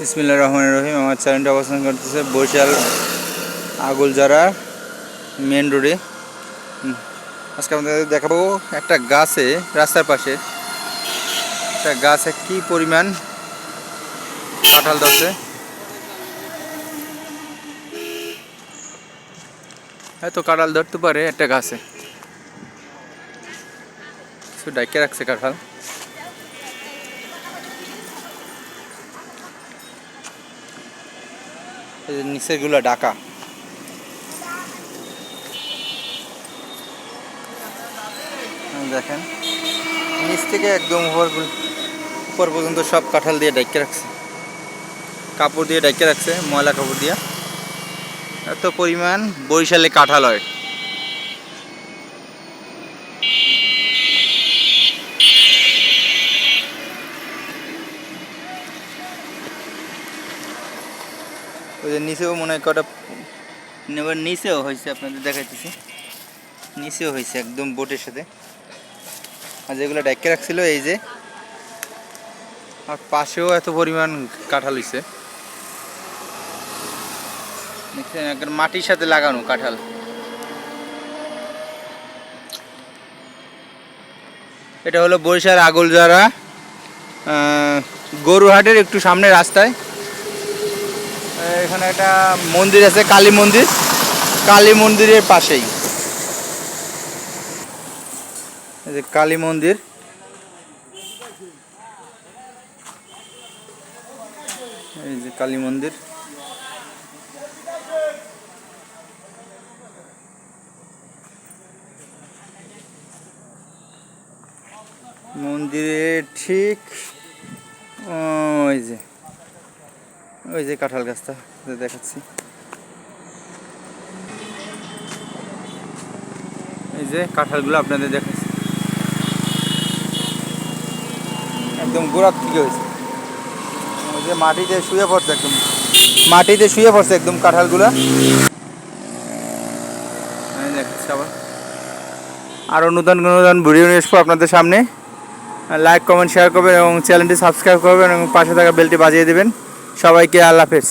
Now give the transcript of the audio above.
বিসমিল্লাহির রহমানির রহিম। আমার চ্যানেলটা অবস্থান করতেছে বরিশাল আগুলজারা মেন রোডে। আজকে আমাদের দেখাবো একটা গাছে, রাস্তার পাশে একটা গাছে কি পরিমাণ কাঁঠাল ধরছে। এত কাঁঠাল ধরতে পারে একটা গাছে, শুধু ডাইকে রাখছে কাঁঠাল। নিচের গুলো ডাকা, দেখেন নিচ থেকে একদম উপর পর্যন্ত সব কাঁঠাল দিয়ে ডাইকে রাখছে, কাপড় দিয়ে ডাইকে রাখছে, ময়লা কাপড় দিয়ে। এত পরিমাণ বরিশালে কাঁঠাল হয়। ওই যে নিচেও মনে হয় কটা, নিচেও হয়েছে, আপনাদের দেখাইতেছি, নিচেও হয়েছে একদম বোটের সাথে। আর যেগুলো ডাইকে রাখছিল এই যে, আর পাশেও এত পরিমাণ কাঁঠাল হয়েছে, দেখছেন, একদম মাটির সাথে লাগানো কাঁঠাল। এটা হলো বরিশাল আগুলজারা গরুহাটের একটু সামনে রাস্তায়। এখানে একটা মন্দির আছে, কালী মন্দির, কালী মন্দিরের পাশেই এই যে কালী মন্দির। এই যে কালী মন্দির, মন্দিরের ঠিক ওই যে কাঁঠাল গাছটা দেখাচ্ছি, এই যে কাঁঠালগুলো আপনাদের দেখাচ্ছি, একদম গোড়ার থেকে হয়েছে। ওই যে মাটিতে শুয়ে পড়ছে, একদম মাটিতে শুয়ে পড়ছে একদম কাঁঠালগুলো। আমি দেখাচ্ছি আবার, আরও নতুন নতুন ভিডিও নিয়ে আসবো আপনাদের সামনে। লাইক, কমেন্ট, শেয়ার করবেন এবং চ্যানেলটি সাবস্ক্রাইব করবেন এবং পাশে থাকা বেলটি বাজিয়ে দেবেন। সবাইকে আল্লাহ হাফেজ।